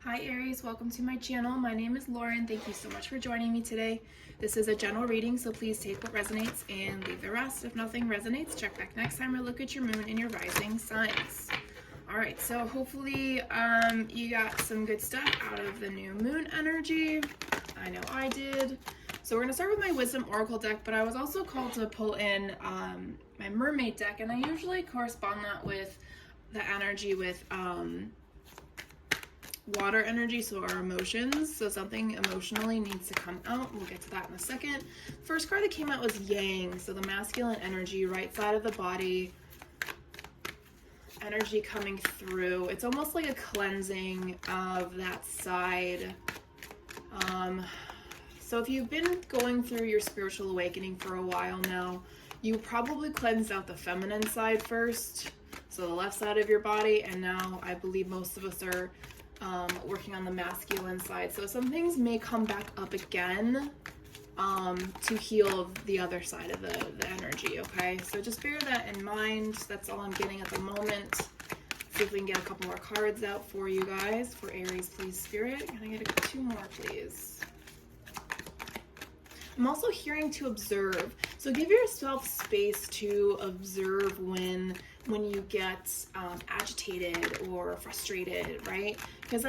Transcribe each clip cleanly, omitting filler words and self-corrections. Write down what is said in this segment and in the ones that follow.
Hi Aries, welcome to my channel. My name is Lauren. Thank you so much for joining me today. This is a general reading, so please take what resonates and leave the rest. If nothing resonates, check back next time or look at your moon and your rising signs. Alright, so hopefully you got some good stuff out of the new moon energy. I know I did. So we're going to start with my Wisdom Oracle deck, but I was also called to pull in my Mermaid deck, and I usually correspond that with the energy with water energy, so our emotions. So something emotionally needs to come out. We'll get to that in a second. First card that came out was Yang, so the masculine energy, right side of the body, energy coming through. It's almost like a cleansing of that side. So if you've been going through your spiritual awakening for a while now, you probably cleansed out the feminine side first, so the left side of your body, and now I believe most of us are working on the masculine side. So some things may come back up again to heal the other side of the energy, okay? So just bear that in mind. That's all I'm getting at the moment. See if we can get a couple more cards out for you guys. For Aries, please, Spirit. Can I get two more, please? I'm also hearing to observe. So give yourself space to observe when you get agitated or frustrated, right? Because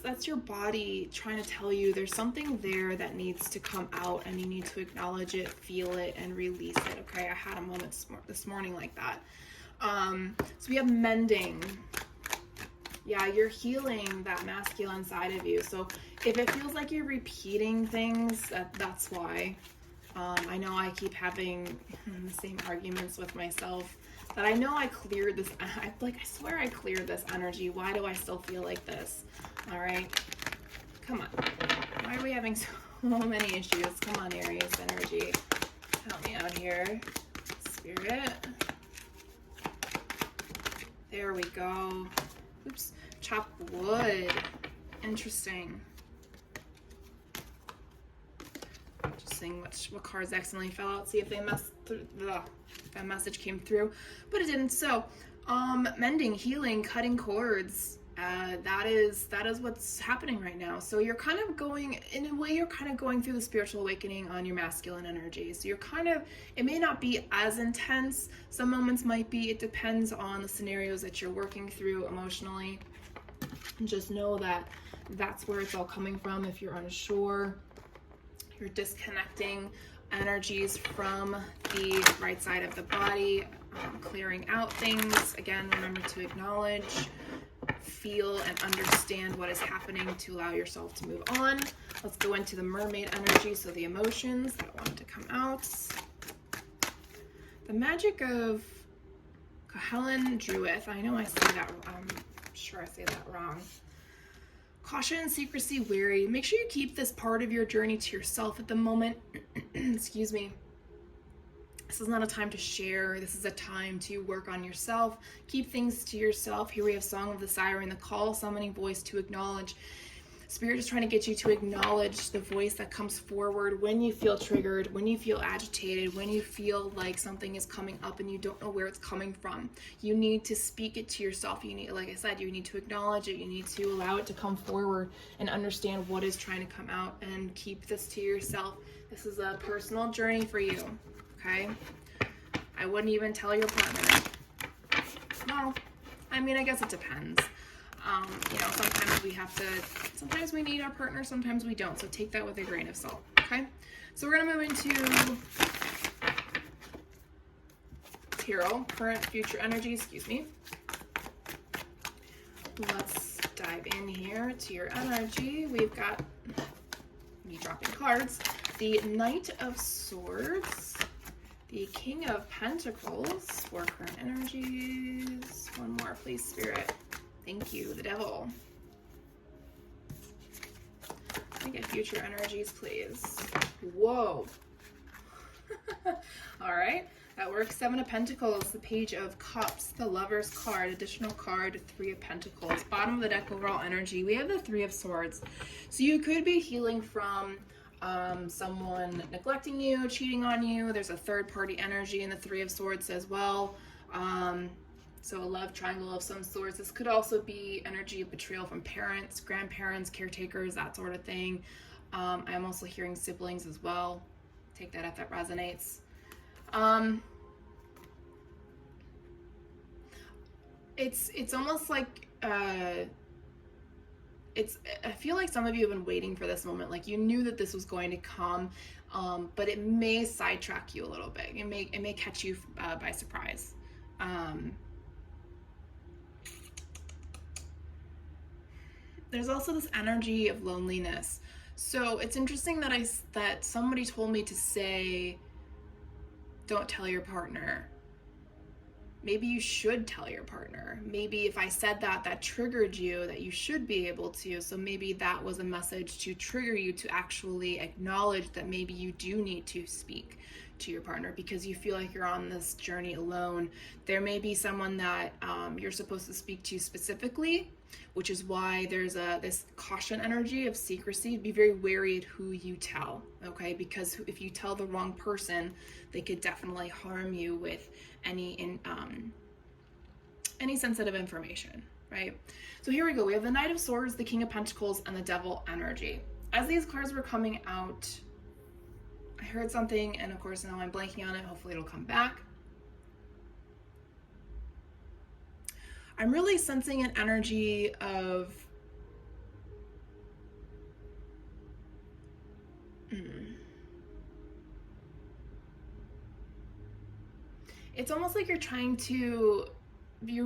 that's your body trying to tell you there's something there that needs to come out, and you need to acknowledge it, feel it, and release it. Okay, I had a moment this morning like that. So we have mending. Yeah, you're healing that masculine side of you. So if it feels like you're repeating things, that's why. I know I keep having the same arguments with myself, that I know I cleared this. I swear I cleared this energy. Why do I still feel like this? All right, come on. Why are we having so many issues? Come on, Aries energy. Help me out here. Spirit. There we go. Oops. Chop wood. Interesting. Just seeing what cards accidentally fell out. See if they that message came through, but it didn't. So, mending, healing, cutting cords. That is what's happening right now. So you're kind of going, in a way, you're kind of going through the spiritual awakening on your masculine energy. So you're kind of, it may not be as intense. Some moments might be. It depends on the scenarios that you're working through emotionally. Just know that that's where it's all coming from. If you're unsure, you're disconnecting energies from the right side of the body, clearing out things. Again, remember to acknowledge, feel, and understand what is happening to allow yourself to move on. Let's go into the mermaid energy, so the emotions that wanted to come out. The magic of Helen Druith. I know I say that, I'm sure I say that wrong. Caution, secrecy, wary. Make sure you keep this part of your journey to yourself at the moment. Excuse me. This is not a time to share. This is a time to work on yourself. Keep things to yourself. Here we have Song of the Siren, the call, summoning voice to acknowledge. Spirit is trying to get you to acknowledge the voice that comes forward when you feel triggered, when you feel agitated, when you feel like something is coming up and you don't know where it's coming from. You need to speak it to yourself. You need, like I said, you need to acknowledge it. You need to allow it to come forward and understand what is trying to come out, and keep this to yourself. This is a personal journey for you, okay? I wouldn't even tell your partner. Well, I mean, I guess it depends. Sometimes we need our partner, sometimes we don't. So take that with a grain of salt, okay? So we're gonna move into tarot, current, future energy, excuse me. Let's dive in here to your energy. We've got me dropping cards. The Knight of Swords, the King of Pentacles for current energies. One more, please, Spirit. Thank you, the Devil. Let me get future energies, please. Whoa. All right, that works. Seven of Pentacles, the Page of Cups, the Lover's card, additional card, Three of Pentacles. Bottom of the deck, overall energy, we have the Three of Swords. So you could be healing from someone neglecting you, cheating on you. There's a third party energy in the Three of Swords as well. So a love triangle of some sorts. This could also be energy of betrayal from parents, grandparents, caretakers, that sort of thing. I'm also hearing siblings as well. Take that if that resonates. It's almost like I feel like some of you have been waiting for this moment. Like you knew that this was going to come, but it may sidetrack you a little bit. It may catch you by surprise. There's also this energy of loneliness. So it's interesting that somebody told me to say, don't tell your partner. Maybe you should tell your partner. Maybe if I said that triggered you, that you should be able to. So maybe that was a message to trigger you to actually acknowledge that maybe you do need to speak to your partner because you feel like you're on this journey alone. There may be someone that you're supposed to speak to specifically, which is why there's this caution energy of secrecy. Be very wary at who you tell, okay? Because if you tell the wrong person, they could definitely harm you with any sensitive information, right? So here we go. We have the Knight of Swords, the King of Pentacles, and the Devil energy. As these cards were coming out, I heard something, and of course now I'm blanking on it. Hopefully it'll come back. I'm really sensing an energy of it's almost like you're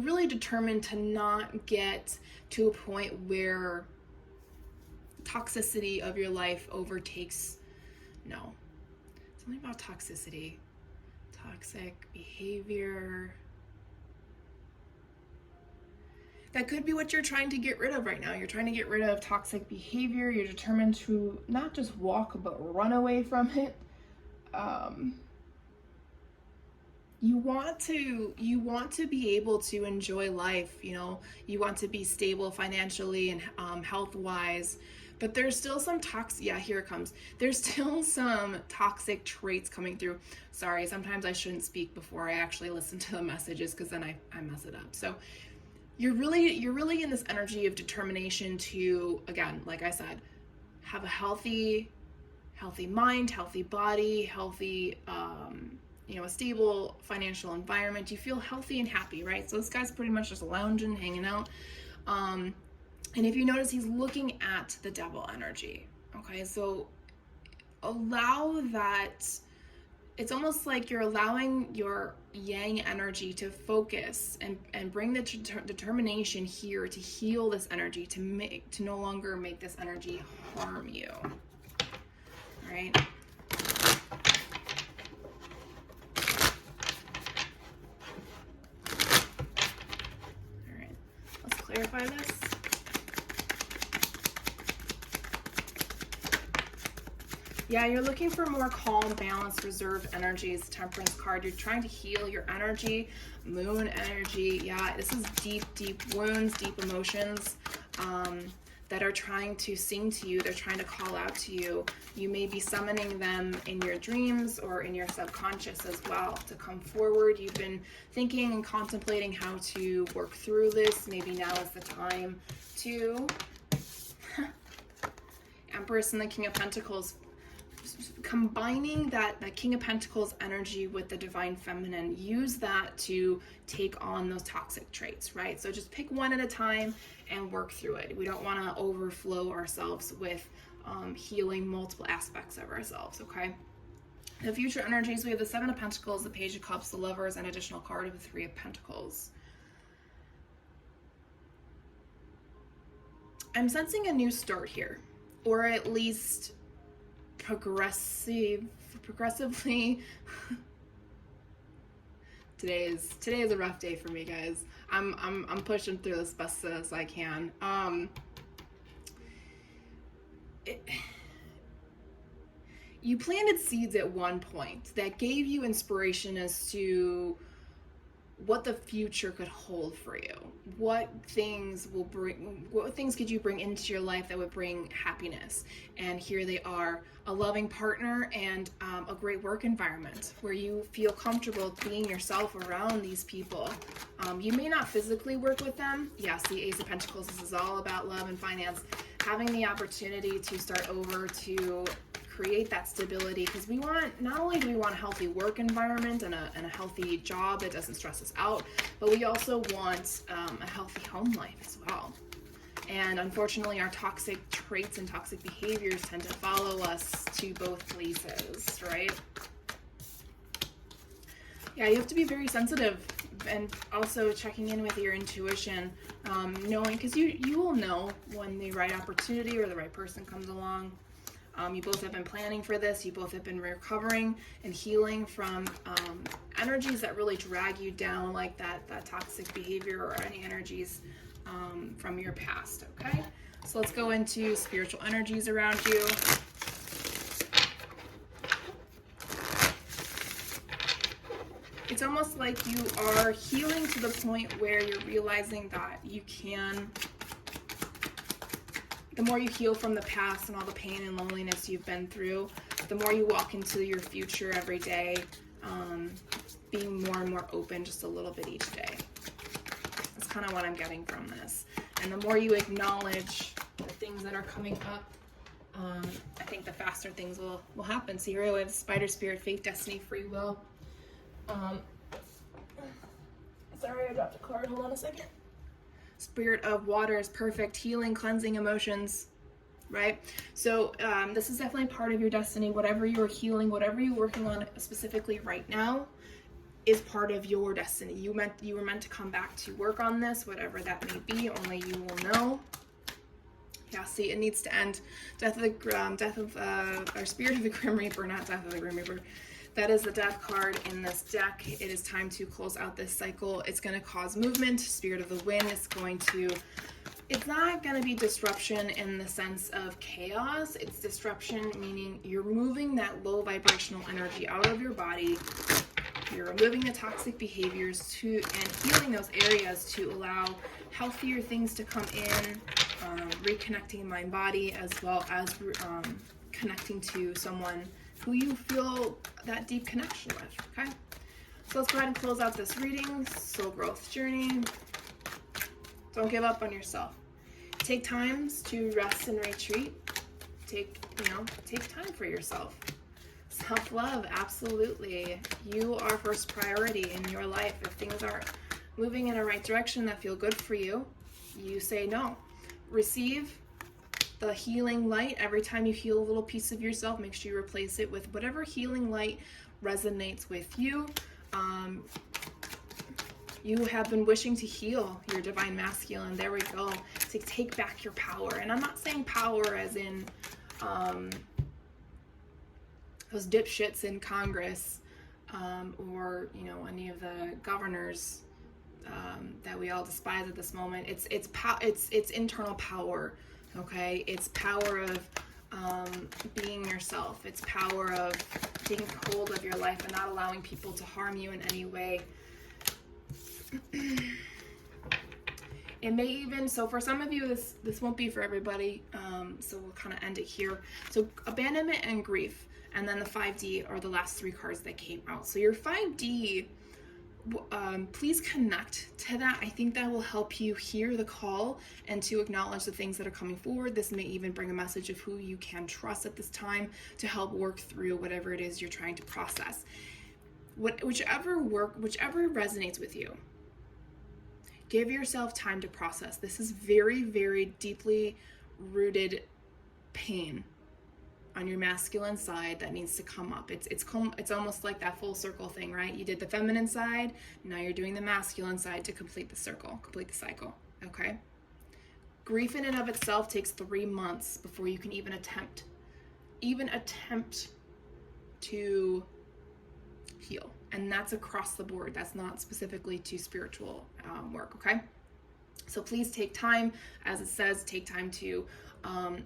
really determined to not get to a point where toxicity of your life overtakes. No, something about toxicity, toxic behavior. That could be what you're trying to get rid of right now. You're trying to get rid of toxic behavior. You're determined to not just walk, but run away from it. You want to be able to enjoy life. You know, you want to be stable financially and health-wise. But there's still some here it comes. There's still some toxic traits coming through. Sorry, sometimes I shouldn't speak before I actually listen to the messages because then I mess it up. So you're really in this energy of determination to, again, like I said, have a healthy mind, healthy body, healthy, a stable financial environment. You feel healthy and happy, right? So this guy's pretty much just lounging, hanging out. And if you notice, he's looking at the Devil energy. Okay, so allow that. It's almost like you're allowing your yang energy to focus and bring the determination here to heal this energy, to no longer make this energy harm you. All right. All right. Let's clarify this. Yeah, you're looking for more calm, balanced, reserved energies. Temperance card. You're trying to heal your energy. Moon energy. Yeah, this is deep wounds, deep emotions that are trying to sing to you. They're trying to call out to you. You may be summoning them in your dreams or in your subconscious as well to come forward. You've been thinking and contemplating how to work through this. Maybe now is the time to. Empress and the King of Pentacles. Combining that King of Pentacles energy with the Divine Feminine, use that to take on those toxic traits, right? So just pick one at a time and work through it. We don't want to overflow ourselves with healing multiple aspects of ourselves, okay? The future energies, we have the Seven of Pentacles, the Page of Cups, the Lovers, and additional card of the Three of Pentacles. I'm sensing a new start here, or at least progressively. Today is a rough day for me, guys. I'm pushing through this best as I can. You planted seeds at one point that gave you inspiration as to what the future could hold for you. What things could you bring into your life that would bring happiness? And here they are: a loving partner and a great work environment where you feel comfortable being yourself around these people. You may not physically work with them. Yes, the Ace of Pentacles, this is all about love and finance. Having the opportunity to start over, to create that stability, because we want, not only do we want a healthy work environment and a healthy job that doesn't stress us out, but we also want a healthy home life as well. And unfortunately, our toxic traits and toxic behaviors tend to follow us to both places, right? Yeah, you have to be very sensitive, and also checking in with your intuition, knowing, because you will know when the right opportunity or the right person comes along. You both have been planning for this. You both have been recovering and healing from energies that really drag you down, like that toxic behavior or any energies from your past, okay? So let's go into spiritual energies around you. It's almost like you are healing to the point where you're realizing that you can... The more you heal from the past and all the pain and loneliness you've been through, the more you walk into your future every day, being more and more open just a little bit each day. That's kind of what I'm getting from this. And the more you acknowledge the things that are coming up, I think the faster things will happen. So here we have Spider Spirit, Faith, Destiny, Free Will. Sorry, I dropped a card. Hold on a second. Spirit of Water is perfect, healing, cleansing emotions, right? So this is definitely part of your destiny. Whatever you're healing, whatever you're working on specifically right now is part of your destiny. You were meant to come back to work on this, whatever that may be. Only you will know. Yeah, see, it needs to end. Spirit of the Grim Reaper, not Death of the Grim Reaper. That is the Death card in this deck. It is time to close out this cycle. It's going to cause movement. Spirit of the Wind is going to... It's not going to be disruption in the sense of chaos. It's disruption, meaning you're moving that low vibrational energy out of your body. You're removing the toxic behaviors and healing those areas to allow healthier things to come in, reconnecting mind-body, as well as connecting to someone who you feel that deep connection with, okay? So let's go ahead and close out this reading. Soul growth journey. Don't give up on yourself. Take times to rest and retreat. Take time for yourself. Self-love, absolutely. You are first priority in your life. If things aren't moving in the right direction that feel good for you, you say no. Receive the healing light. Every time you heal a little piece of yourself, make sure you replace it with whatever healing light resonates with you. You have been wishing to heal your divine masculine. There we go. To take back your power. And I'm not saying power as in those dipshits in Congress, or any of the governors that we all despise at this moment. It's internal power. Okay, it's power of being yourself. It's power of taking hold of your life and not allowing people to harm you in any way. It may even, so for some of you, this won't be for everybody, so we'll kind of end it here. So abandonment and grief, and then the 5D are the last three cards that came out. So your 5D, please connect to that. I think that will help you hear the call and to acknowledge the things that are coming forward. This may even bring a message of who you can trust at this time to help work through whatever it is you're trying to process. Whichever resonates with you, give yourself time to process. This is very, very deeply rooted pain on your masculine side that needs to come up. It's almost like that full circle thing, right? You did the feminine side, now you're doing the masculine side to complete the cycle, okay? Grief in and of itself takes 3 months before you can even attempt to heal. And that's across the board. That's not specifically to spiritual work, okay? So please take time, as it says, take time to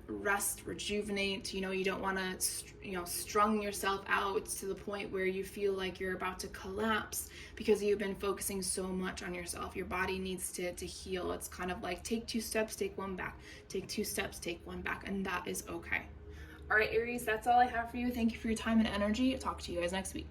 rest, rejuvenate. You don't want to, strung yourself out to the point where you feel like you're about to collapse because you've been focusing so much on yourself. Your body needs to heal. It's kind of like take 2 steps, take 1 back, take 2 steps, take 1 back, and that is okay. All right, Aries, that's all I have for you. Thank you for your time and energy. I'll talk to you guys next week.